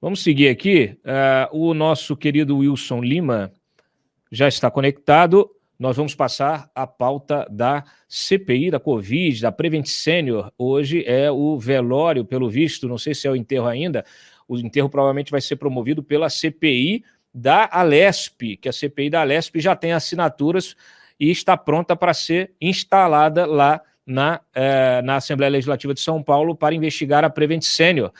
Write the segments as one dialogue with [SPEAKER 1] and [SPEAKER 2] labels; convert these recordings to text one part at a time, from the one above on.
[SPEAKER 1] Vamos seguir aqui. O nosso querido Wilson Lima já está conectado. Nós vamos passar a pauta da CPI da Covid, da Prevent Senior. Hoje é o velório, pelo visto, não sei se é o enterro ainda. O enterro provavelmente vai ser promovido pela CPI da Alesp, que a CPI da Alesp já tem assinaturas e está pronta para ser instalada lá na Assembleia Legislativa de São Paulo para investigar a Prevent Senior.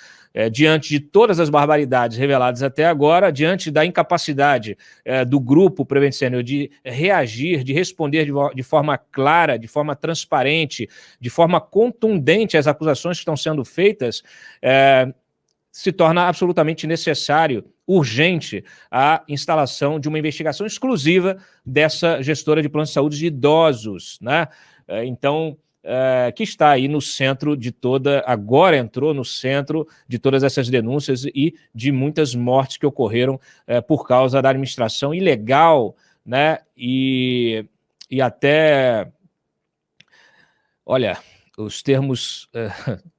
[SPEAKER 1] Diante de todas as barbaridades reveladas até agora, diante da incapacidade do grupo Prevent Senior de reagir, de responder de forma clara, de forma transparente, de forma contundente às acusações que estão sendo feitas, se torna absolutamente necessário, urgente, a instalação de uma investigação exclusiva dessa gestora de planos de saúde de idosos, né? Então, que está aí no centro de agora entrou no centro de todas essas denúncias e de muitas mortes que ocorreram por causa da administração ilegal, né? E até, olha, os termos,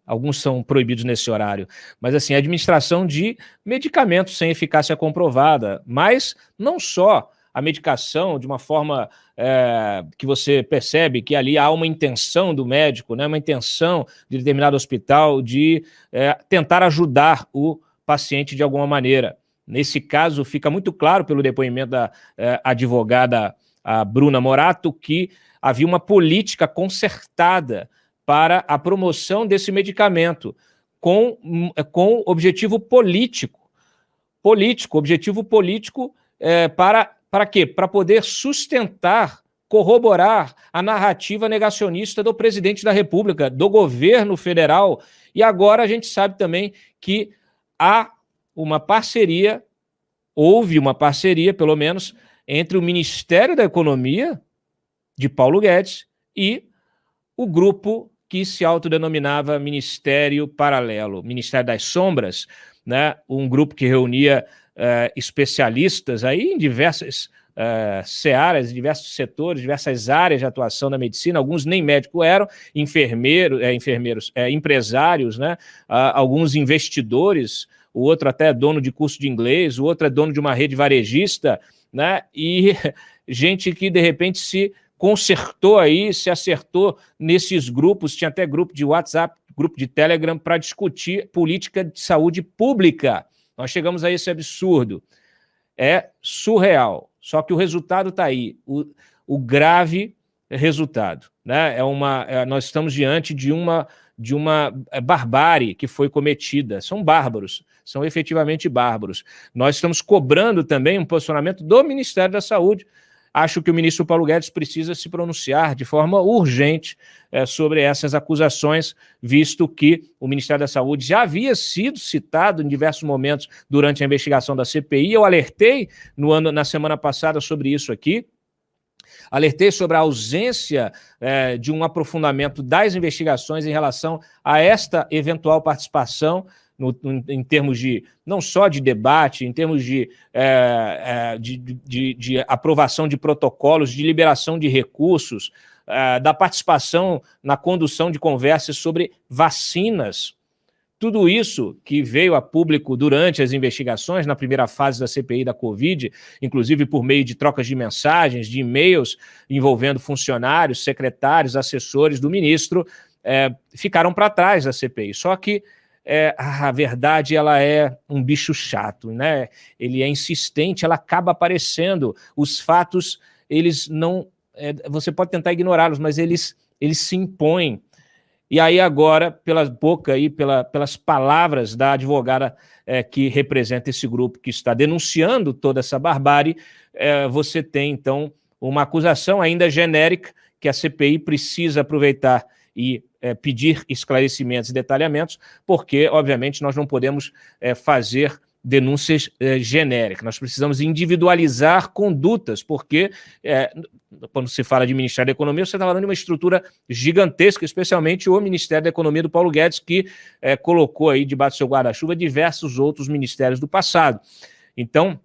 [SPEAKER 1] alguns são proibidos nesse horário, mas assim, a administração de medicamentos sem eficácia comprovada, mas não só a medicação de uma forma que você percebe que ali há uma intenção do médico, né, uma intenção de determinado hospital de tentar ajudar o paciente de alguma maneira. Nesse caso, fica muito claro pelo depoimento da advogada a Bruna Morato que havia uma política concertada para a promoção desse medicamento com objetivo político. Objetivo político para quê? Para poder sustentar, corroborar a narrativa negacionista do presidente da República, do governo federal. E agora a gente sabe também que há uma parceria, houve uma parceria, pelo menos, entre o Ministério da Economia, de Paulo Guedes, e o grupo que se autodenominava Ministério Paralelo, Ministério das Sombras, né? Um grupo que reunia especialistas aí em diversas searas, diversos setores, diversas áreas de atuação da medicina, alguns nem médicos eram, empresários, né? Alguns investidores, o outro até é dono de curso de inglês, o outro é dono de uma rede varejista, né? E gente que de repente se consertou aí, se acertou nesses grupos, tinha até grupo de WhatsApp, grupo de Telegram para discutir política de saúde pública. Nós chegamos a esse absurdo. É surreal. Só que o resultado está aí, o grave resultado, né? Nós estamos diante de uma barbárie que foi cometida. São bárbaros, são efetivamente bárbaros. Nós estamos cobrando também um posicionamento do Ministério da Saúde. Acho que o ministro Paulo Guedes precisa se pronunciar de forma urgente sobre essas acusações, visto que o Ministério da Saúde já havia sido citado em diversos momentos durante a investigação da CPI. Eu alertei na semana passada sobre isso aqui, alertei sobre a ausência de um aprofundamento das investigações em relação a esta eventual participação em termos de, não só de debate, em termos de aprovação de protocolos, de liberação de recursos, da participação na condução de conversas sobre vacinas. Tudo isso que veio a público durante as investigações, na primeira fase da CPI da Covid, inclusive por meio de trocas de mensagens, de e-mails envolvendo funcionários, secretários, assessores do ministro, ficaram para trás da CPI. Só que a verdade, ela é um bicho chato, né? Ele é insistente, ela acaba aparecendo. Os fatos, eles não... você pode tentar ignorá-los, mas eles se impõem. E aí agora, pela boca e pelas palavras da advogada que representa esse grupo que está denunciando toda essa barbárie, você tem, então, uma acusação ainda genérica que a CPI precisa aproveitar e pedir esclarecimentos e detalhamentos, porque, obviamente, nós não podemos fazer denúncias genéricas. Nós precisamos individualizar condutas, porque quando se fala de Ministério da Economia, você está falando de uma estrutura gigantesca, especialmente o Ministério da Economia do Paulo Guedes, que colocou aí debaixo do seu guarda-chuva diversos outros ministérios do passado. Então,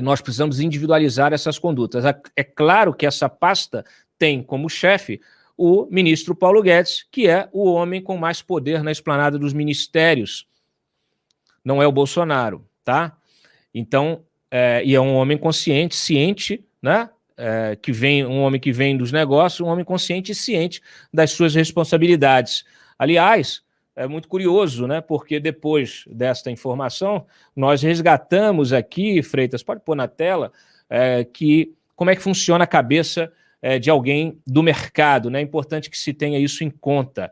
[SPEAKER 1] nós precisamos individualizar essas condutas. É claro que essa pasta tem como chefe o ministro Paulo Guedes, que é o homem com mais poder na esplanada dos ministérios. não é o Bolsonaro, tá? Então, e é um homem consciente, ciente, né? Um homem que vem dos negócios, um homem consciente e ciente das suas responsabilidades. Aliás, é muito curioso, né? Porque depois desta informação, nós resgatamos aqui, Freitas, pode pôr na tela, como é que funciona a cabeça de alguém do mercado, né? É importante que se tenha isso em conta.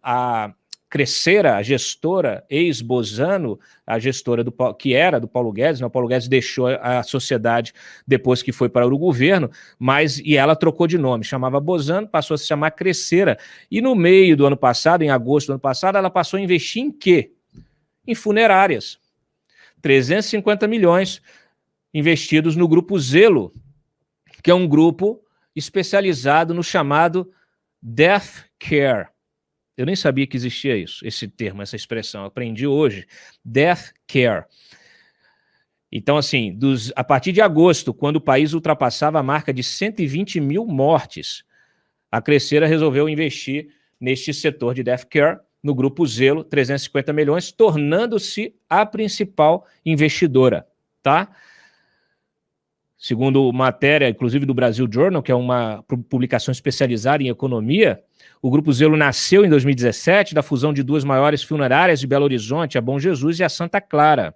[SPEAKER 1] A Crescera, a gestora ex-Bozano, a gestora que era do Paulo Guedes, né? O Paulo Guedes deixou a sociedade depois que foi para o governo, e ela trocou de nome, chamava Bozano, passou a se chamar Crescera, e no meio do ano passado, em agosto do ano passado, ela passou a investir em quê? Em funerárias. 350 milhões investidos no Grupo Zelo, que é um grupo especializado no chamado Death Care. Eu nem sabia que existia isso, esse termo, essa expressão. Eu aprendi hoje. Death Care. Então, assim, a partir de agosto, quando o país ultrapassava a marca de 120 mil mortes, a Crescera resolveu investir neste setor de Death Care, no Grupo Zelo, 350 milhões, tornando-se a principal investidora, tá? Segundo matéria, inclusive do Brasil Journal, que é uma publicação especializada em economia, o Grupo Zelo nasceu em 2017 da fusão de duas maiores funerárias de Belo Horizonte, a Bom Jesus e a Santa Clara.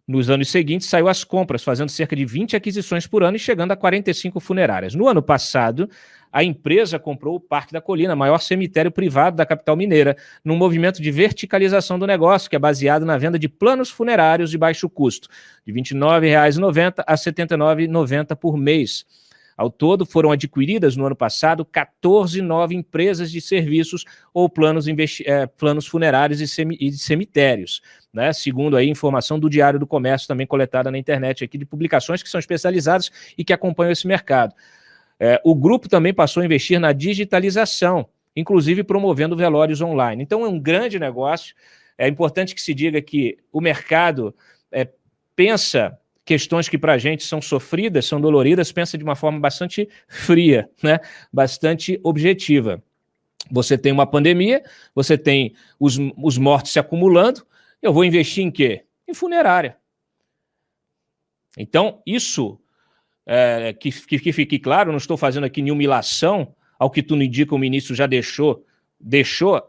[SPEAKER 1] Nos anos seguintes, saiu às compras, fazendo cerca de 20 aquisições por ano e chegando a 45 funerárias. No ano passado, a empresa comprou o Parque da Colina, maior cemitério privado da capital mineira, num movimento de verticalização do negócio, que é baseado na venda de planos funerários de baixo custo, de R$ 29,90 a R$ 79,90 por mês. Ao todo, foram adquiridas no ano passado 14 novas empresas de serviços ou planos funerários e cemitérios, né? Segundo aí informação do Diário do Comércio, também coletada na internet aqui, de publicações que são especializadas e que acompanham esse mercado. O grupo também passou a investir na digitalização, inclusive promovendo velórios online. Então é um grande negócio. É importante que se diga que o mercado pensa questões que para a gente são sofridas, são doloridas, pensa de uma forma bastante fria, né? Bastante objetiva. Você tem uma pandemia, você tem os mortos se acumulando, eu vou investir em quê? Em funerária. Então, isso, que fique claro, não estou fazendo aqui nenhuma ilação, ao que tudo indica, o ministro já deixou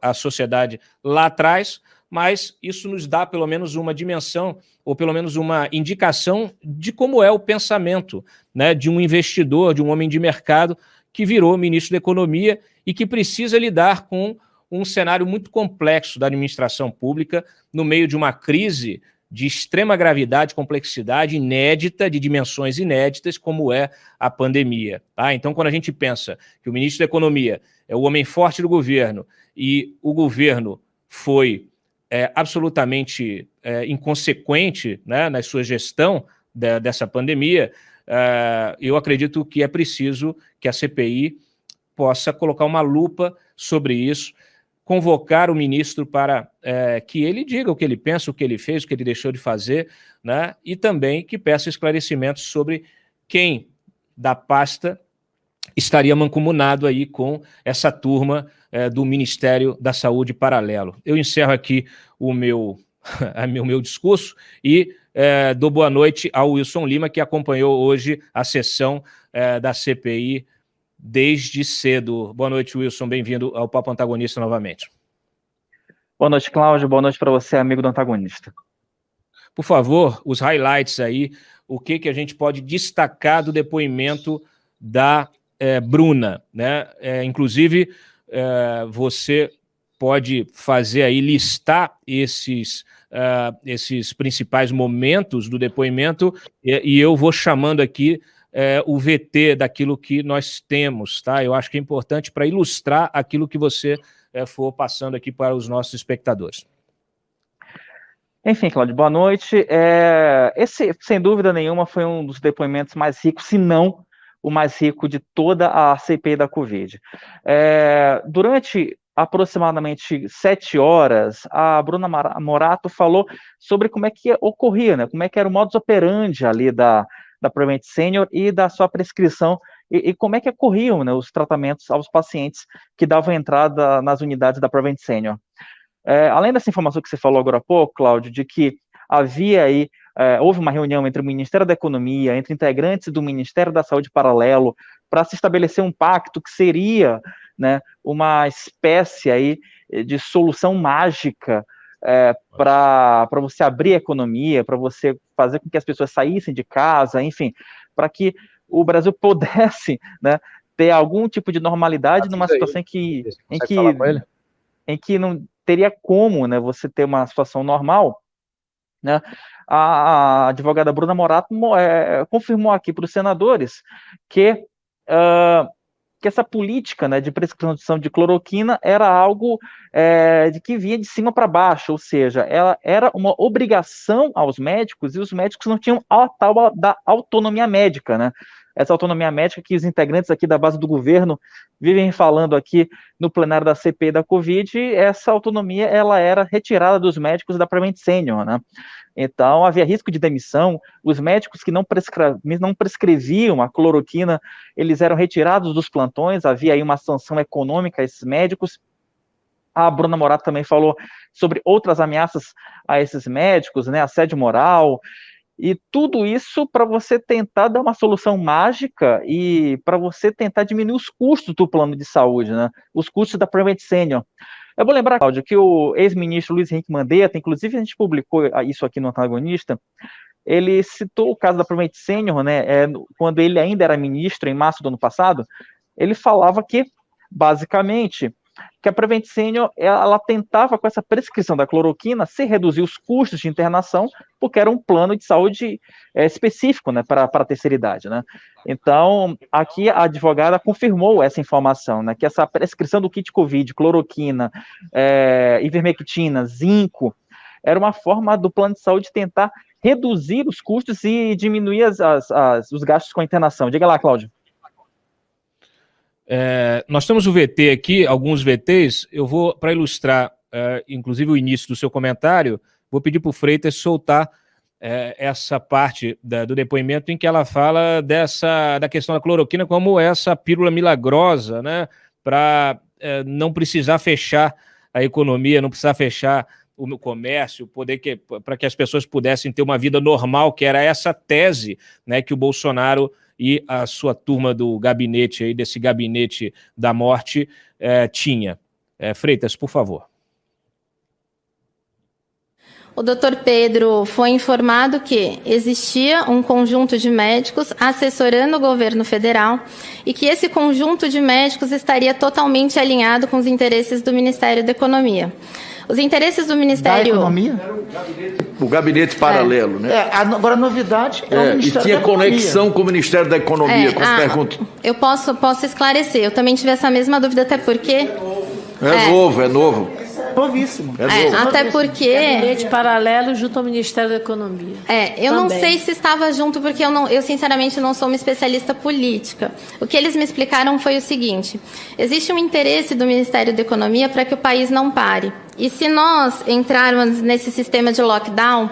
[SPEAKER 1] a sociedade lá atrás, mas isso nos dá pelo menos uma dimensão, ou pelo menos uma indicação de como é o pensamento, né, de um investidor, de um homem de mercado que virou ministro da Economia e que precisa lidar com um cenário muito complexo da administração pública no meio de uma crise de extrema gravidade, complexidade inédita, de dimensões inéditas, como é a pandemia. Tá? Então, quando a gente pensa que o ministro da Economia é o homem forte do governo e o governo foi absolutamente inconsequente, né, na sua gestão dessa pandemia, eu acredito que é preciso que a CPI possa colocar uma lupa sobre isso, convocar o ministro para que ele diga o que ele pensa, o que ele fez, o que ele deixou de fazer, né, e também que peça esclarecimentos sobre quem da pasta estaria mancomunado aí com essa turma do Ministério da Saúde paralelo. Eu encerro aqui o meu discurso e dou boa noite ao Wilson Lima, que acompanhou hoje a sessão da CPI desde cedo. Boa noite, Wilson, bem-vindo ao Papo Antagonista novamente.
[SPEAKER 2] Boa noite, Cláudio, boa noite para você, amigo do Antagonista.
[SPEAKER 1] Por favor, os highlights aí, o que a gente pode destacar do depoimento da Bruna, né? Inclusive, você pode fazer aí, listar esses principais momentos do depoimento e eu vou chamando aqui o VT daquilo que nós temos, tá? Eu acho que é importante para ilustrar aquilo que você for passando aqui para os nossos espectadores.
[SPEAKER 2] Enfim, Cláudio, boa noite. Esse, sem dúvida nenhuma, foi um dos depoimentos mais ricos, se não o mais rico de toda a CPI da Covid. Durante aproximadamente 7 horas, a Bruna Morato falou sobre como é que ocorria, né? Como é que era o modus operandi ali da Prevent Senior e da sua prescrição, e como é que ocorriam, né, os tratamentos aos pacientes que davam entrada nas unidades da Prevent Senior. Além dessa informação que você falou agora há pouco, Cláudio, de que havia aí, houve uma reunião entre o Ministério da Economia, entre integrantes do Ministério da Saúde paralelo, para se estabelecer um pacto que seria, né, uma espécie aí de solução mágica para você abrir a economia, para você fazer com que as pessoas saíssem de casa, enfim, para que o Brasil pudesse, né, ter algum tipo de normalidade numa situação em que não teria como, né, você ter uma situação normal, né? A advogada Bruna Morato confirmou aqui para os senadores que essa política, né, de prescrição de cloroquina era algo de que vinha de cima para baixo, ou seja, ela era uma obrigação aos médicos, e os médicos não tinham a tal da autonomia médica, né? Essa autonomia médica que os integrantes aqui da base do governo vivem falando aqui no plenário da CPI da Covid, essa autonomia ela era retirada dos médicos da Prevent Senior, né? Então, havia risco de demissão, os médicos que não prescreviam a cloroquina, eles eram retirados dos plantões, havia aí uma sanção econômica a esses médicos. A Bruna Morato também falou sobre outras ameaças a esses médicos, né, assédio moral, e tudo isso para você tentar dar uma solução mágica e para você tentar diminuir os custos do plano de saúde, né, os custos da Prevent Senior. Eu vou lembrar, Cláudio, que o ex-ministro Luiz Henrique Mandetta, inclusive a gente publicou isso aqui no Antagonista, ele citou o caso da Prevent Senior, né, quando ele ainda era ministro, em março do ano passado, ele falava que, basicamente, que a Prevent Senior, ela tentava, com essa prescrição da cloroquina, se reduzir os custos de internação, porque era um plano de saúde específico, né, para a terceira idade, né. Então, aqui a advogada confirmou essa informação, né, que essa prescrição do kit Covid, cloroquina, ivermectina, zinco, era uma forma do plano de saúde tentar reduzir os custos e diminuir os gastos com a internação. Diga lá, Cláudio.
[SPEAKER 1] Nós temos o VT aqui, alguns VTs, eu vou, para ilustrar, inclusive o início do seu comentário, vou pedir para o Freitas soltar essa parte do depoimento em que ela fala da questão da cloroquina como essa pílula milagrosa, né, para não precisar fechar a economia, não precisar fechar o comércio, para que as pessoas pudessem ter uma vida normal, que era essa tese, né, que o Bolsonaro e a sua turma do gabinete, aí, desse gabinete da morte, tinha. Freitas, por favor.
[SPEAKER 3] O doutor Pedro foi informado que existia um conjunto de médicos assessorando o governo federal e que esse conjunto de médicos estaria totalmente alinhado com os interesses do Ministério da Economia. Os interesses do Ministério...
[SPEAKER 4] Da Economia?
[SPEAKER 5] O gabinete paralelo, né?
[SPEAKER 4] Agora a novidade é o Ministério
[SPEAKER 5] e tinha
[SPEAKER 4] da Economia.
[SPEAKER 5] Conexão com o Ministério da Economia, com as perguntas.
[SPEAKER 3] Eu posso esclarecer, eu também tive essa mesma dúvida, até porque...
[SPEAKER 5] É novo.
[SPEAKER 4] Novíssimo.
[SPEAKER 3] Até porque...
[SPEAKER 6] Gabinete paralelo junto ao Ministério da Economia.
[SPEAKER 3] Eu também não sei se estava junto, porque eu sinceramente não sou uma especialista política. O que eles me explicaram foi o seguinte: existe um interesse do Ministério da Economia para que o país não pare. E se nós entrarmos nesse sistema de lockdown,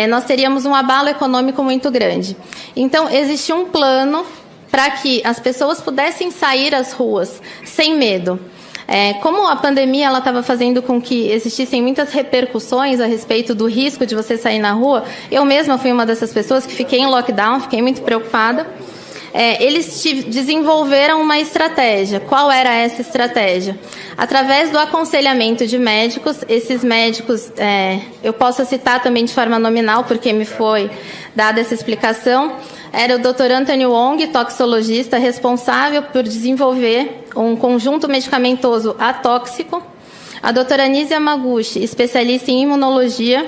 [SPEAKER 3] nós teríamos um abalo econômico muito grande. Então, existe um plano para que as pessoas pudessem sair às ruas sem medo. Como a pandemia ela estava fazendo com que existissem muitas repercussões a respeito do risco de você sair na rua, eu mesma fui uma dessas pessoas que fiquei em lockdown, fiquei muito preocupada. Eles desenvolveram uma estratégia. Qual era essa estratégia? Através do aconselhamento de médicos, esses médicos, eu posso citar também de forma nominal, porque me foi dada essa explicação, era o Dr. Anthony Wong, toxicologista, responsável por desenvolver um conjunto medicamentoso atóxico, a doutora Anísia Yamaguchi, especialista em imunologia,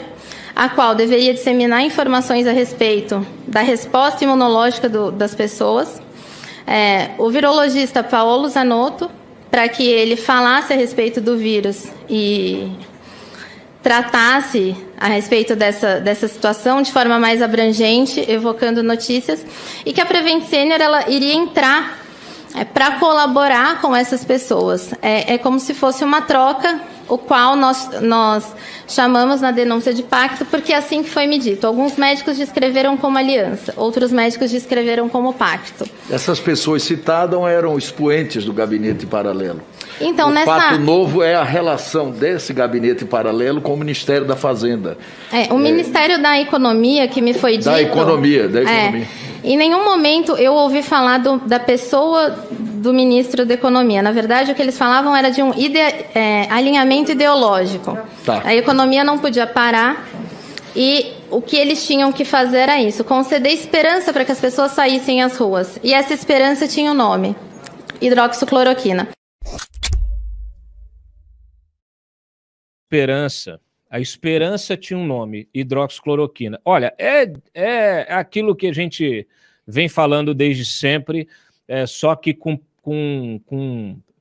[SPEAKER 3] a qual deveria disseminar informações a respeito da resposta imunológica das pessoas, o virologista Paolo Zanotto, para que ele falasse a respeito do vírus e tratasse a respeito dessa situação de forma mais abrangente, evocando notícias, e que a Prevent Senior ela iria entrar para colaborar com essas pessoas. É como se fosse uma troca o qual nós chamamos na denúncia de pacto, porque é assim que foi me dito. Alguns médicos descreveram como aliança, outros médicos descreveram como pacto.
[SPEAKER 5] Essas pessoas citadas eram expoentes do gabinete paralelo.
[SPEAKER 3] Então,
[SPEAKER 5] o fato novo é a relação desse gabinete paralelo com o Ministério da Fazenda.
[SPEAKER 3] O Ministério da Economia, que me foi dito... Da economia. Em nenhum momento eu ouvi falar da pessoa do ministro da Economia. Na verdade, o que eles falavam era de um alinhamento ideológico. Tá. A economia não podia parar e o que eles tinham que fazer era isso, conceder esperança para que as pessoas saíssem às ruas. E essa esperança tinha um nome, hidroxicloroquina.
[SPEAKER 1] A esperança tinha um nome, hidroxicloroquina. Olha, é aquilo que a gente vem falando desde sempre, só que com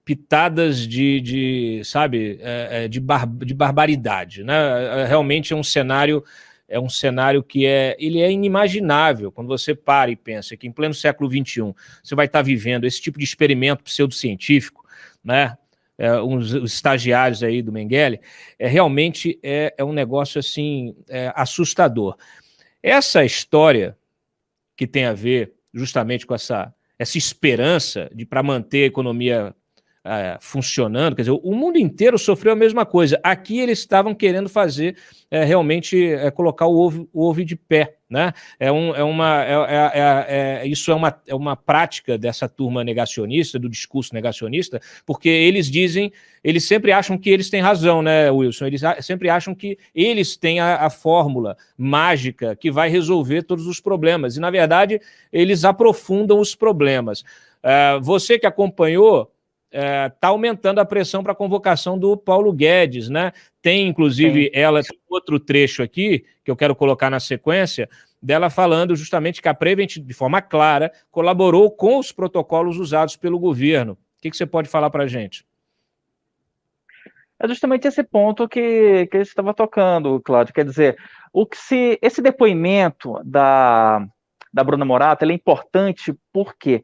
[SPEAKER 1] pitadas de barbaridade, né? Realmente é um cenário que ele é inimaginável quando você para e pensa que em pleno século XXI você vai estar vivendo esse tipo de experimento pseudocientífico, né? Os estagiários aí do Mengele, realmente é um negócio assim assustador. Essa história que tem a ver justamente com essa esperança para manter a economia funcionando, quer dizer, o mundo inteiro sofreu a mesma coisa. Aqui eles estavam querendo fazer realmente colocar o ovo de pé, né? Isso é uma prática dessa turma negacionista, do discurso negacionista, porque eles sempre acham que eles têm razão, né, Wilson? Eles sempre acham que eles têm a fórmula mágica que vai resolver todos os problemas, e na verdade eles aprofundam os problemas. Você que acompanhou, está aumentando a pressão para a convocação do Paulo Guedes, né? Tem, inclusive, tem outro trecho aqui, que eu quero colocar na sequência, dela falando justamente que a Prevent, de forma clara, colaborou com os protocolos usados pelo governo. O que você pode falar para a gente?
[SPEAKER 2] É justamente esse ponto que ele estava tocando, Cláudio. Quer dizer, esse depoimento da Bruna Morato ele é importante, por quê?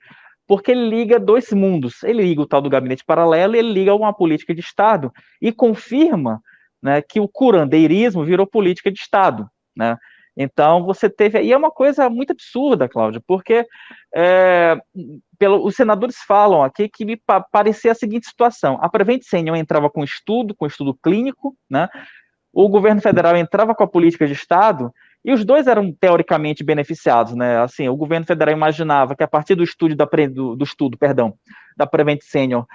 [SPEAKER 2] Porque ele liga dois mundos. Ele liga o tal do gabinete paralelo e ele liga uma política de Estado e confirma, né, que o curandeirismo virou política de Estado, né? Então, você teve... E é uma coisa muito absurda, Cláudio, porque os senadores falam aqui que me parecia a seguinte situação. A Prevent Senior entrava com estudo clínico, né? O governo federal entrava com a política de Estado e os dois eram teoricamente beneficiados, né? Assim, o governo federal imaginava que a partir do estudo da Prevent Senior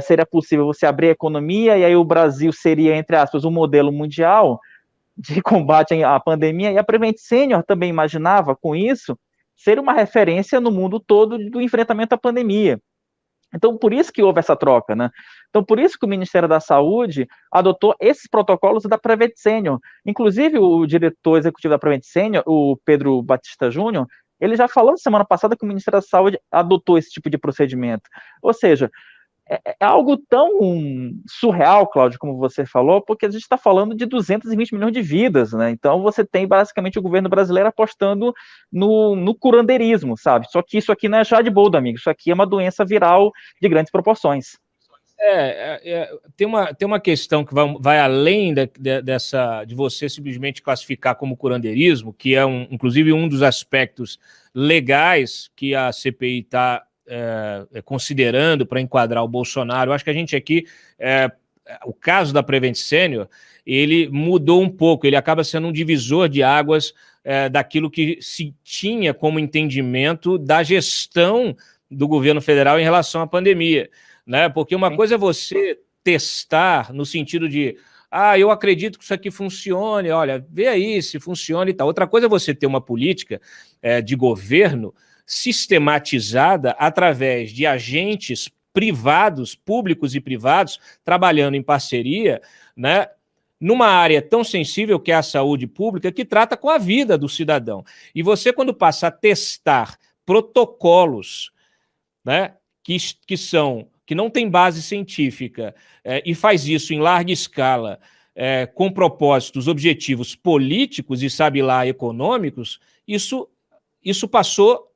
[SPEAKER 2] seria possível você abrir a economia e aí o Brasil seria, entre aspas, um modelo mundial de combate à pandemia, e a Prevent Senior também imaginava, com isso, ser uma referência no mundo todo do enfrentamento à pandemia. Então, por isso que houve essa troca, né? Então, por isso que o Ministério da Saúde adotou esses protocolos da Prevent Senior. Inclusive, o diretor executivo da Prevent Senior, o Pedro Batista Júnior, ele já falou semana passada que o Ministério da Saúde adotou esse tipo de procedimento. Ou seja, é algo tão surreal, Cláudio, como você falou, porque a gente está falando de 220 milhões de vidas, né? Então você tem basicamente o governo brasileiro apostando no curandeirismo, sabe? Só que isso aqui não é chá de boldo, amigo. Isso aqui é uma doença viral de grandes proporções.
[SPEAKER 1] Tem uma questão que vai além de você simplesmente classificar como curandeirismo, que é inclusive um dos aspectos legais que a CPI está considerando para enquadrar o Bolsonaro. Eu acho que a gente aqui, o caso da Prevent Senior, ele mudou um pouco, ele acaba sendo um divisor de águas daquilo que se tinha como entendimento da gestão do governo federal em relação à pandemia, né? Porque uma coisa é você testar no sentido de eu acredito que isso aqui funcione, olha, vê aí se funciona e tal. Outra coisa é você ter uma política de governo sistematizada através de agentes privados, públicos e privados, trabalhando em parceria, né, numa área tão sensível que é a saúde pública, que trata com a vida do cidadão. E você, quando passa a testar protocolos, né, que não tem base científica, e faz isso em larga escala, com propósitos, objetivos políticos e, sabe lá, econômicos, isso passou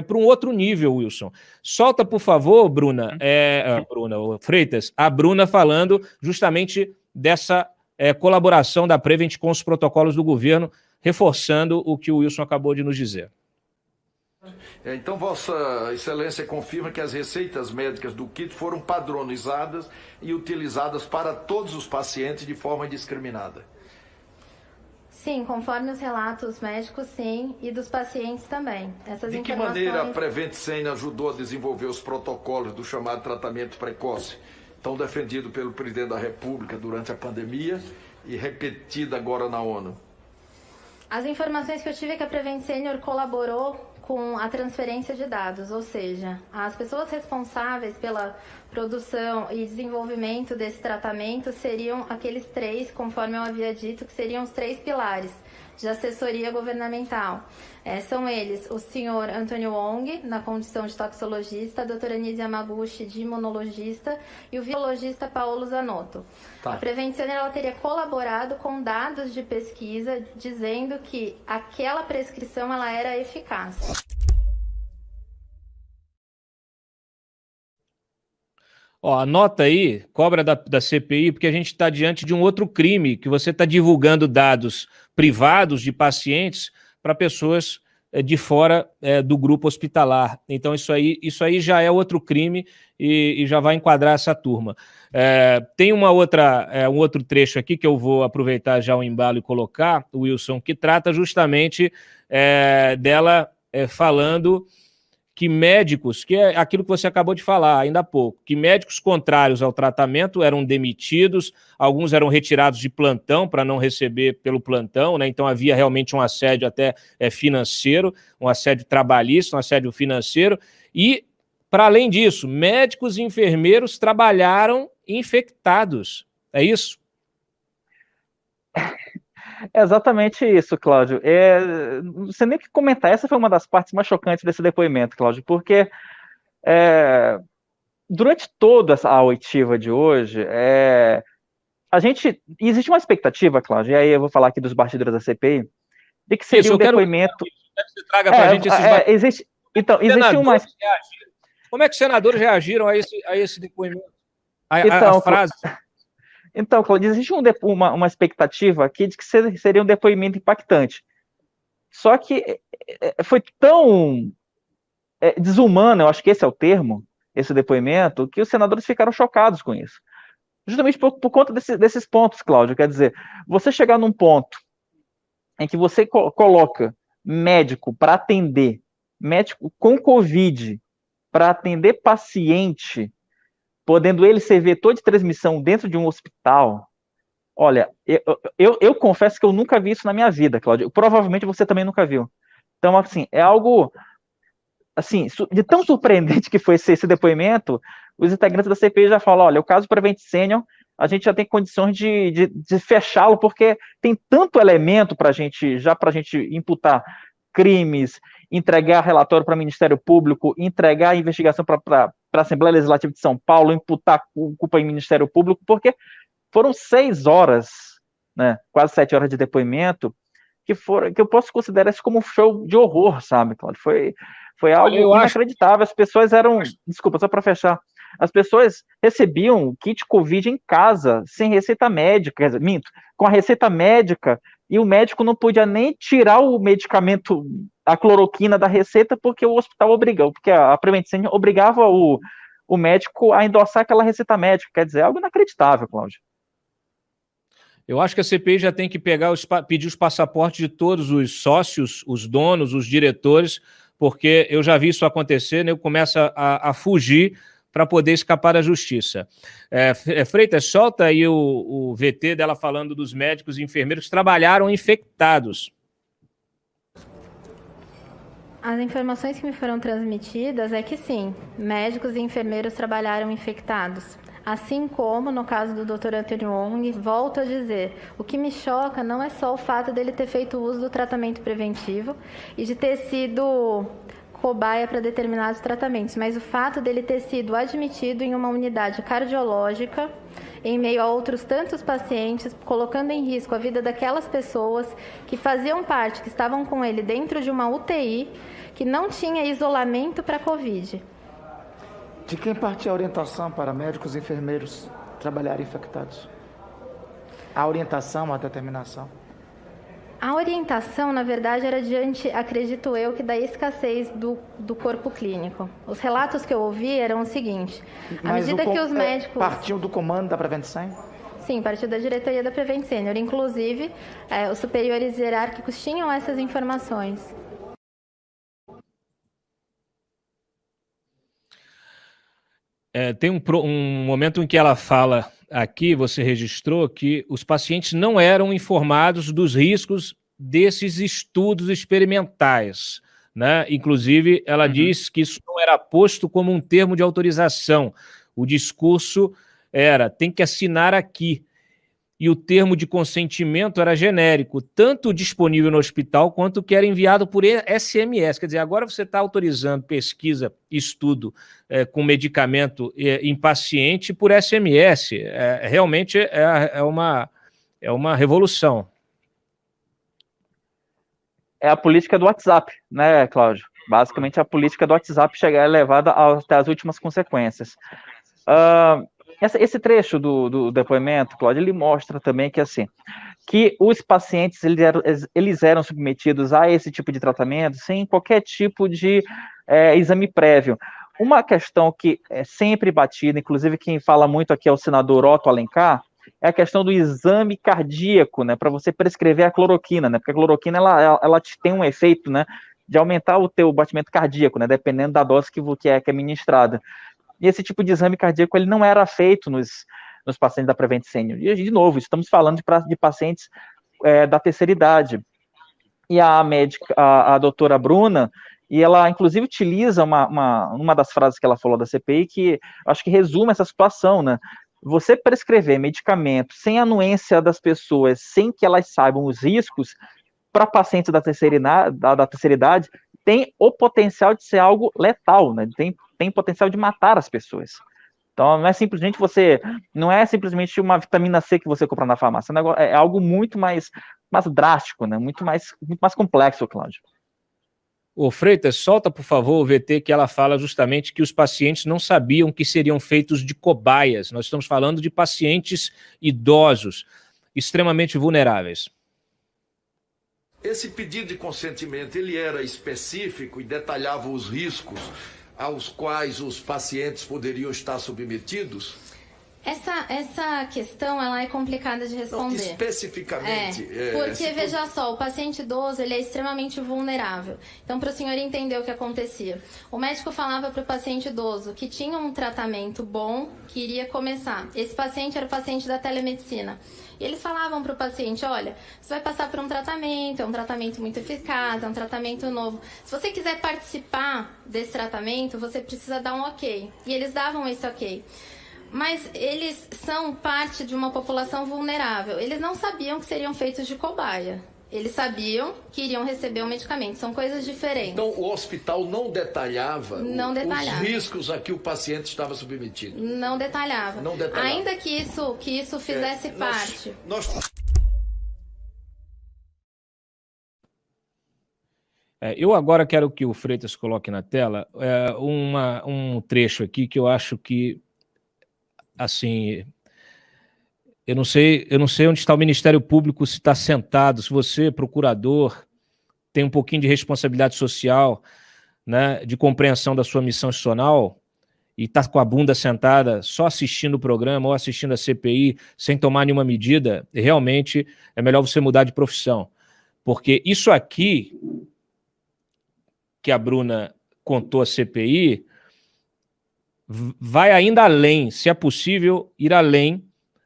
[SPEAKER 1] para um outro nível, Wilson. Solta, por favor, Bruna Freitas, a Bruna falando justamente dessa colaboração da Prevent com os protocolos do governo, reforçando o que o Wilson acabou de nos dizer.
[SPEAKER 5] Então, Vossa Excelência confirma que as receitas médicas do kit foram padronizadas e utilizadas para todos os pacientes de forma indiscriminada.
[SPEAKER 3] Sim, conforme os relatos médicos, sim, e dos pacientes também.
[SPEAKER 5] De que maneira a Prevent Senior ajudou a desenvolver os protocolos do chamado tratamento precoce, tão defendido pelo presidente da República durante a pandemia e repetido agora na ONU?
[SPEAKER 3] As informações que eu tive é que a Prevent Senior colaborou com a transferência de dados, ou seja, as pessoas responsáveis pela produção e desenvolvimento desse tratamento seriam aqueles 3, conforme eu havia dito, que seriam os 3 pilares de assessoria governamental. São eles o senhor Antônio Wong, na condição de toxicologista, a doutora Nise Yamaguchi, de imunologista, e o virologista Paulo Zanotto. Tá. A Prevent Senior, ela teria colaborado com dados de pesquisa, dizendo que aquela prescrição ela era eficaz.
[SPEAKER 1] Anota aí, cobra da CPI, porque a gente está diante de um outro crime, que você está divulgando dados privados de pacientes para pessoas de fora do grupo hospitalar. Então, isso aí já é outro crime e já vai enquadrar essa turma. Tem um outro trecho aqui que eu vou aproveitar já o embalo e colocar, Wilson, que trata justamente dela falando que médicos, que é aquilo que você acabou de falar ainda há pouco, que médicos contrários ao tratamento eram demitidos, alguns eram retirados de plantão para não receber pelo plantão, né? Então havia realmente um assédio até financeiro, um assédio trabalhista, um assédio financeiro, e, para além disso, médicos e enfermeiros trabalharam infectados. É isso?
[SPEAKER 2] É exatamente isso, Cláudio. Não sei nem o que comentar. Essa foi uma das partes mais chocantes desse depoimento, Cláudio, porque durante toda a oitiva de hoje, existe uma expectativa, Cláudio, e aí eu vou falar aqui dos bastidores da CPI, de que seria depoimento...
[SPEAKER 1] Quero que você traga para a gente esses bastidores.
[SPEAKER 2] Existe uma...
[SPEAKER 1] Como é que os senadores reagiram a esse depoimento? A frase...
[SPEAKER 2] Então, Cláudio, existe uma expectativa aqui de que seria um depoimento impactante. Só que foi tão desumano, eu acho que esse é o termo, esse depoimento, que os senadores ficaram chocados com isso. Justamente por conta desses pontos, Cláudio. Quer dizer, você chegar num ponto em que você coloca médico para atender, médico com Covid, para atender paciente, podendo ele ser vetor de transmissão dentro de um hospital. Olha, eu confesso que eu nunca vi isso na minha vida, Cláudio. Provavelmente você também nunca viu. Então, assim, é algo assim, de tão surpreendente que foi esse depoimento, os integrantes da CPI já falam, olha, o caso Prevent Senior, a gente já tem condições de fechá-lo, porque tem tanto elemento para a gente imputar crimes, entregar relatório para o Ministério Público, entregar a investigação para a Assembleia Legislativa de São Paulo, imputar culpa em Ministério Público, porque foram 6 horas, né, quase 7 horas de depoimento, que eu posso considerar isso como um show de horror, sabe, Cláudio? Foi algo inacreditável. As pessoas desculpa, só para fechar, as pessoas recebiam kit Covid em casa, sem receita médica, com a receita médica, e o médico não podia nem tirar o medicamento, a cloroquina da receita, porque o hospital obrigou, porque a Prevent Senior obrigava o médico a endossar aquela receita médica. Quer dizer, algo inacreditável, Cláudio.
[SPEAKER 1] Eu acho que a CPI já tem que pedir os passaportes de todos os sócios, os donos, os diretores, porque eu já vi isso acontecer, né? Eu começo a fugir para poder escapar da justiça. Freitas, solta aí o VT dela falando dos médicos e enfermeiros que trabalharam infectados.
[SPEAKER 3] As informações que me foram transmitidas é que sim, médicos e enfermeiros trabalharam infectados. Assim como no caso do Dr. Antônio Wong, volto a dizer, o que me choca não é só o fato dele ter feito uso do tratamento preventivo e de ter sido cobaia para determinados tratamentos, mas o fato dele ter sido admitido em uma unidade cardiológica, em meio a outros tantos pacientes, colocando em risco a vida daquelas pessoas que faziam parte, que estavam com ele dentro de uma UTI, que não tinha isolamento para Covid.
[SPEAKER 4] De quem parte a orientação para médicos e enfermeiros trabalharem infectados? A orientação, a determinação.
[SPEAKER 3] A orientação, na verdade, era diante, acredito eu, que da escassez do corpo clínico. Os relatos que eu ouvi eram o seguinte: à medida que os médicos...
[SPEAKER 4] Partiu do comando da Prevent Senior?
[SPEAKER 3] Sim, partiu da diretoria da Prevent Senior. Inclusive, os superiores hierárquicos tinham essas informações.
[SPEAKER 1] Tem um momento em que ela fala aqui, você registrou, que os pacientes não eram informados dos riscos desses estudos experimentais, né? Inclusive, ela diz que isso não era posto como um termo de autorização. O discurso era, tem que assinar aqui. E o termo de consentimento era genérico, tanto disponível no hospital quanto que era enviado por SMS. Quer dizer, agora você está autorizando pesquisa, estudo com medicamento em paciente por SMS. Realmente é uma revolução.
[SPEAKER 2] É a política do WhatsApp, né, Cláudio? Basicamente, a política do WhatsApp chega levada até as últimas consequências. Esse trecho do depoimento, Cláudio, ele mostra também que, assim, que os pacientes eles eram submetidos a esse tipo de tratamento sem qualquer tipo de exame prévio. Uma questão que é sempre batida, inclusive quem fala muito aqui é o senador Otto Alencar, é a questão do exame cardíaco, né, para você prescrever a cloroquina, né, porque a cloroquina ela tem um efeito, né, de aumentar o teu batimento cardíaco, né, dependendo da dose que é ministrada. E esse tipo de exame cardíaco ele não era feito nos pacientes da Prevent Senior. E, de novo, estamos falando de pacientes da terceira idade. E a médica, a doutora Bruna, e ela, inclusive, utiliza uma das frases que ela falou da CPI, que acho que resume essa situação, né? Você prescrever medicamento sem anuência das pessoas, sem que elas saibam os riscos, para pacientes da terceira idade, tem o potencial de ser algo letal, né? Tem potencial de matar as pessoas. Então, não é simplesmente uma vitamina C que você compra na farmácia, é algo muito mais drástico, né? Muito mais complexo, Cláudio.
[SPEAKER 1] Ô Freitas, solta, por favor, o VT, que ela fala justamente que os pacientes não sabiam que seriam feitos de cobaias. Nós estamos falando de pacientes idosos, extremamente vulneráveis.
[SPEAKER 5] Esse pedido de consentimento, ele era específico e detalhava os riscos aos quais os pacientes poderiam estar submetidos?
[SPEAKER 3] Essa questão ela é complicada de responder.
[SPEAKER 5] Não, especificamente.
[SPEAKER 3] Porque, veja só, o paciente idoso ele é extremamente vulnerável. Então, para o senhor entender o que acontecia, o médico falava para o paciente idoso que tinha um tratamento bom, que iria começar. Esse paciente era o paciente da telemedicina. E eles falavam para o paciente, olha, você vai passar por um tratamento, é um tratamento muito eficaz, é um tratamento novo. Se você quiser participar desse tratamento, você precisa dar um ok. E eles davam esse ok. Mas eles são parte de uma população vulnerável. Eles não sabiam que seriam feitos de cobaia. Eles sabiam que iriam receber o medicamento. São coisas diferentes.
[SPEAKER 5] Então, o hospital não detalhava os riscos a que o paciente estava submetido?
[SPEAKER 3] Não detalhava.
[SPEAKER 5] Não detalhava.
[SPEAKER 3] Ainda que isso fizesse parte.
[SPEAKER 1] Eu agora quero que o Freitas coloque na tela um trecho aqui que eu acho que, assim, eu não sei onde está o Ministério Público, se está sentado, se você, procurador, tem um pouquinho de responsabilidade social, né, de compreensão da sua missão institucional, e está com a bunda sentada só assistindo o programa ou assistindo a CPI sem tomar nenhuma medida, realmente é melhor você mudar de profissão. Porque isso aqui que a Bruna contou à CPI vai ainda além, se é possível, ir além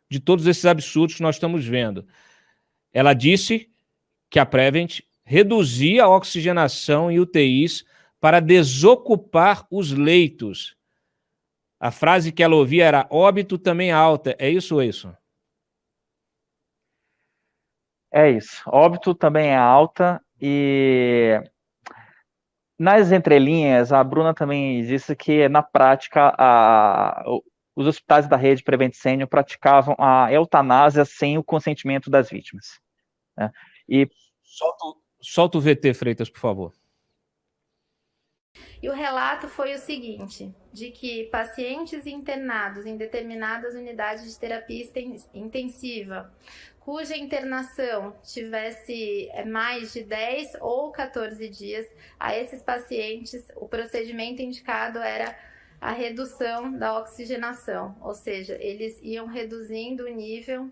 [SPEAKER 1] de todos esses absurdos que nós estamos vendo. Ela disse que a Prevent reduzia a oxigenação em UTIs para desocupar os leitos. A frase que ela ouvia era óbito também alta. É isso ou isso?
[SPEAKER 2] É isso. Óbito também é alta e nas entrelinhas a Bruna também disse que na prática os hospitais da rede Prevent Senior praticavam a eutanásia sem o consentimento das vítimas, né? E
[SPEAKER 1] solta o VT, Freitas, por favor.
[SPEAKER 3] E o relato foi o seguinte, de que pacientes internados em determinadas unidades de terapia intensiva, cuja internação tivesse mais de 10 ou 14 dias, a esses pacientes o procedimento indicado era a redução da oxigenação, ou seja, eles iam reduzindo o nível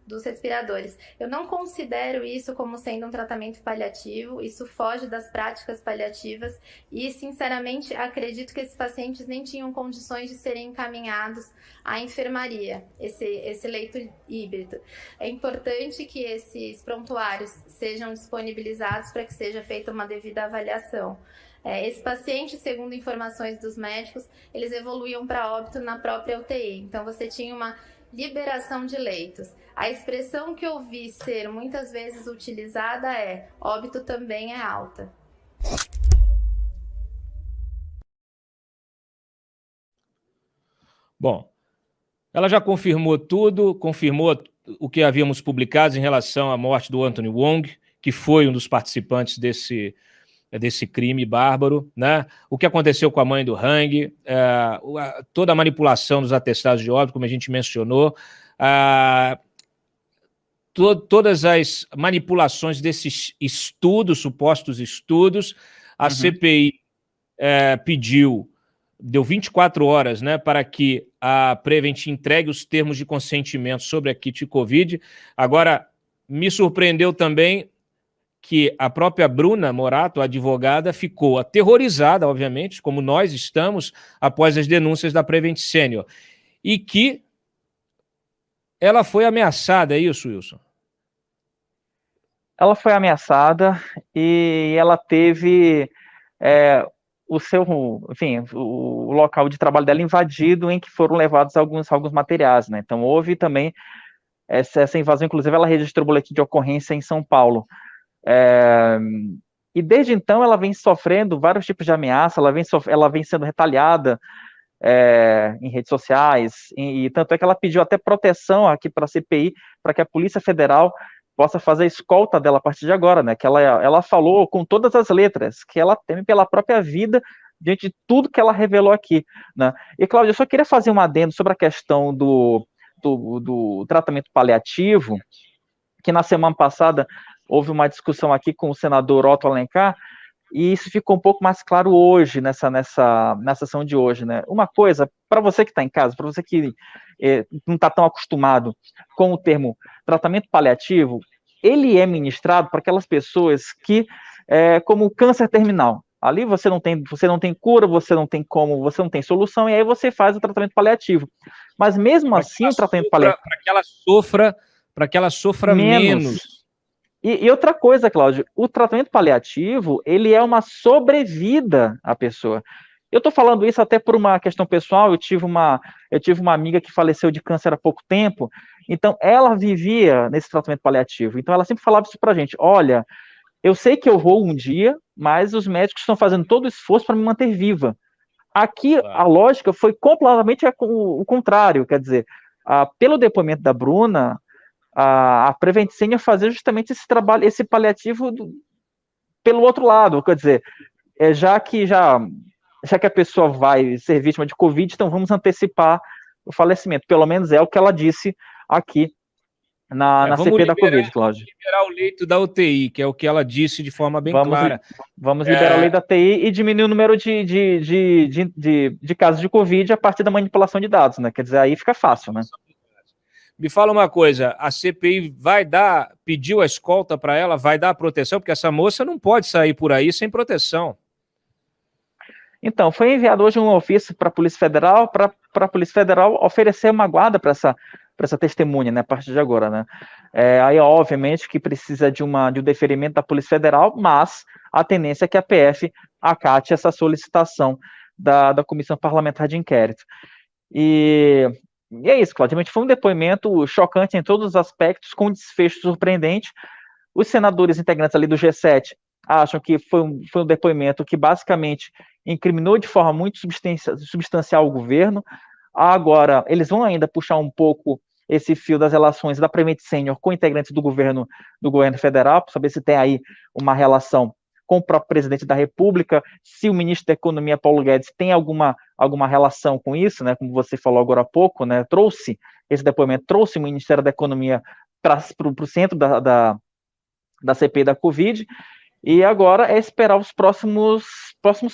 [SPEAKER 3] dos respiradores. Eu não considero isso como sendo um tratamento paliativo, isso foge das práticas paliativas e, sinceramente, acredito que esses pacientes nem tinham condições de serem encaminhados à enfermaria, esse leito híbrido. É importante que esses prontuários sejam disponibilizados para que seja feita uma devida avaliação. Esses pacientes, segundo informações dos médicos, eles evoluíam para óbito na própria UTI, então você tinha uma liberação de leitos. A expressão que eu vi ser muitas vezes utilizada é óbito também é alta.
[SPEAKER 1] Bom, ela já confirmou tudo, confirmou o que havíamos publicado em relação à morte do Anthony Wong, que foi um dos participantes desse crime bárbaro, né? O que aconteceu com a mãe do Hang, toda a manipulação dos atestados de óbito, como a gente mencionou, todas as manipulações desses estudos, supostos estudos, a CPI deu 24 horas, né, para que a Prevent entregue os termos de consentimento sobre a kit Covid. Agora, me surpreendeu também que a própria Bruna Morato, a advogada, ficou aterrorizada, obviamente, como nós estamos, após as denúncias da Prevent Senior, e que ela foi ameaçada, é isso, Wilson?
[SPEAKER 2] Ela foi ameaçada e ela teve o local de trabalho dela invadido, em que foram levados alguns materiais, né? Então houve também essa invasão, inclusive ela registrou o boletim de ocorrência em São Paulo. E desde então ela vem sofrendo vários tipos de ameaça, ela vem sendo retaliada em redes sociais, e tanto é que ela pediu até proteção aqui para a CPI, para que a Polícia Federal possa fazer a escolta dela a partir de agora, né? Que ela falou com todas as letras que ela teme pela própria vida diante de tudo que ela revelou aqui, né? E, Cláudia, eu só queria fazer um adendo sobre a questão do tratamento paliativo, que na semana passada houve uma discussão aqui com o senador Otto Alencar, e isso ficou um pouco mais claro hoje, nessa sessão de hoje, né? Uma coisa, para você que está em casa, para você que não está tão acostumado com o termo tratamento paliativo, ele é ministrado para aquelas pessoas que, como câncer terminal, ali você não tem cura, você não tem solução, e aí você faz o tratamento paliativo. Mas mesmo assim, o tratamento paliativo...
[SPEAKER 1] Para que ela sofra menos.
[SPEAKER 2] E outra coisa, Cláudio, o tratamento paliativo, ele é uma sobrevida à pessoa. Eu estou falando isso até por uma questão pessoal. Eu tive uma amiga que faleceu de câncer há pouco tempo, então ela vivia nesse tratamento paliativo. Então ela sempre falava isso pra gente: olha, eu sei que eu vou um dia, mas os médicos estão fazendo todo o esforço para me manter viva. Aqui, a lógica foi completamente o contrário, quer dizer, pelo depoimento da Bruna, a Prevent Senior fazer justamente esse trabalho, esse paliativo pelo outro lado, quer dizer, já que a pessoa vai ser vítima de Covid, então vamos antecipar o falecimento. Pelo menos é o que ela disse aqui na CPI da Covid, Cláudio.
[SPEAKER 1] Vamos liberar o leito da UTI, que é o que ela disse de forma bem clara.
[SPEAKER 2] Vamos liberar o leito da UTI e diminuir o número de casos de Covid a partir da manipulação de dados, né? Quer dizer, aí fica fácil, né?
[SPEAKER 1] Me fala uma coisa, a CPI pediu a escolta para ela, vai dar proteção, porque essa moça não pode sair por aí sem proteção.
[SPEAKER 2] Então, foi enviado hoje um ofício para a Polícia Federal, para a Polícia Federal oferecer uma guarda para essa testemunha, né, a partir de agora, né. Aí, obviamente, que precisa de um deferimento da Polícia Federal, mas a tendência é que a PF acate essa solicitação da Comissão Parlamentar de Inquérito. E é isso, Cláudio, foi um depoimento chocante em todos os aspectos, com um desfecho surpreendente. Os senadores integrantes ali do G7 acham que foi um depoimento que basicamente incriminou de forma muito substancial o governo. Agora, eles vão ainda puxar um pouco esse fio das relações da Prevent Senior com integrantes do governo federal, para saber se tem aí uma relação com o próprio presidente da República, se o ministro da Economia, Paulo Guedes, tem alguma relação com isso, né, como você falou agora há pouco, né, trouxe esse depoimento, trouxe o Ministério da Economia para o centro da CPI da Covid, e agora é esperar os próximos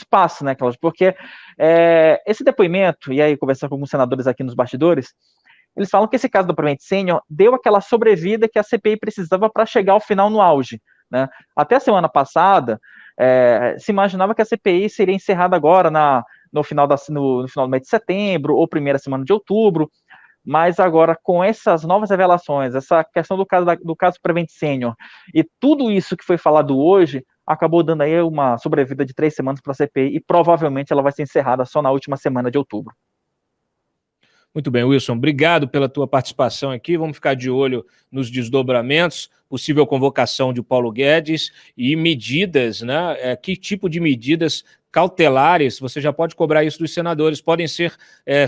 [SPEAKER 2] passos, né, Cláudio, porque esse depoimento, e aí conversando com alguns senadores aqui nos bastidores, eles falam que esse caso do Prevent Senior deu aquela sobrevida que a CPI precisava para chegar ao final no auge, né? Até a semana passada, se imaginava que a CPI seria encerrada agora no final do mês de setembro ou primeira semana de outubro, mas agora com essas novas revelações, essa questão do caso Prevent Senior e tudo isso que foi falado hoje, acabou dando aí uma sobrevida de 3 semanas para a CPI e provavelmente ela vai ser encerrada só na última semana de outubro.
[SPEAKER 1] Muito bem, Wilson, obrigado pela tua participação aqui. Vamos ficar de olho nos desdobramentos, possível convocação de Paulo Guedes e medidas, né? Que tipo de medidas cautelares, você já pode cobrar isso dos senadores, podem ser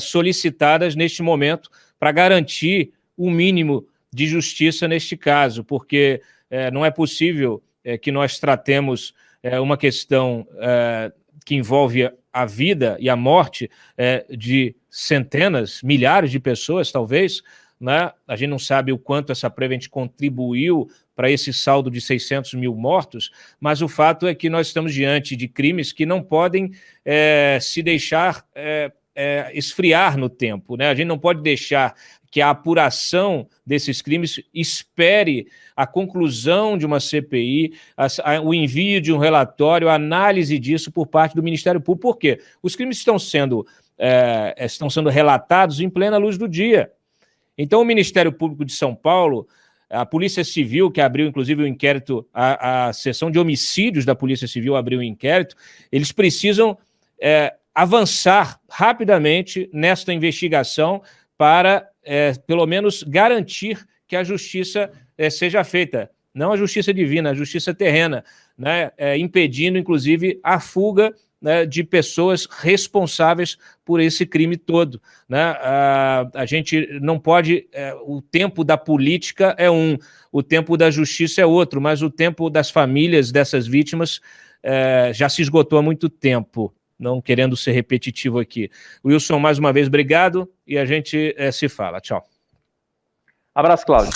[SPEAKER 1] solicitadas neste momento para garantir o mínimo de justiça neste caso, porque não é possível que nós tratemos uma questão que envolve a vida e a morte de centenas, milhares de pessoas, talvez, né? A gente não sabe o quanto essa Prevent contribuiu para esse saldo de 600 mil mortos, mas o fato é que nós estamos diante de crimes que não podem se deixar esfriar no tempo, né? A gente não pode deixar que a apuração desses crimes espere a conclusão de uma CPI, o envio de um relatório, a análise disso por parte do Ministério Público. Por quê? Os crimes estão sendo relatados em plena luz do dia. Então, o Ministério Público de São Paulo, a Polícia Civil, que abriu, inclusive, o inquérito, a seção de homicídios da Polícia Civil abriu o inquérito, eles precisam avançar rapidamente nesta investigação para, pelo menos, garantir que a justiça seja feita. Não a justiça divina, a justiça terrena, né? Impedindo, inclusive, a fuga, né, de pessoas responsáveis por esse crime todo, né? A gente não pode... o tempo da política é o tempo da justiça é outro, mas o tempo das famílias dessas vítimas já se esgotou há muito tempo, não querendo ser repetitivo aqui. Wilson, mais uma vez, obrigado e a gente se fala. Tchau.
[SPEAKER 2] Abraço, Cláudio.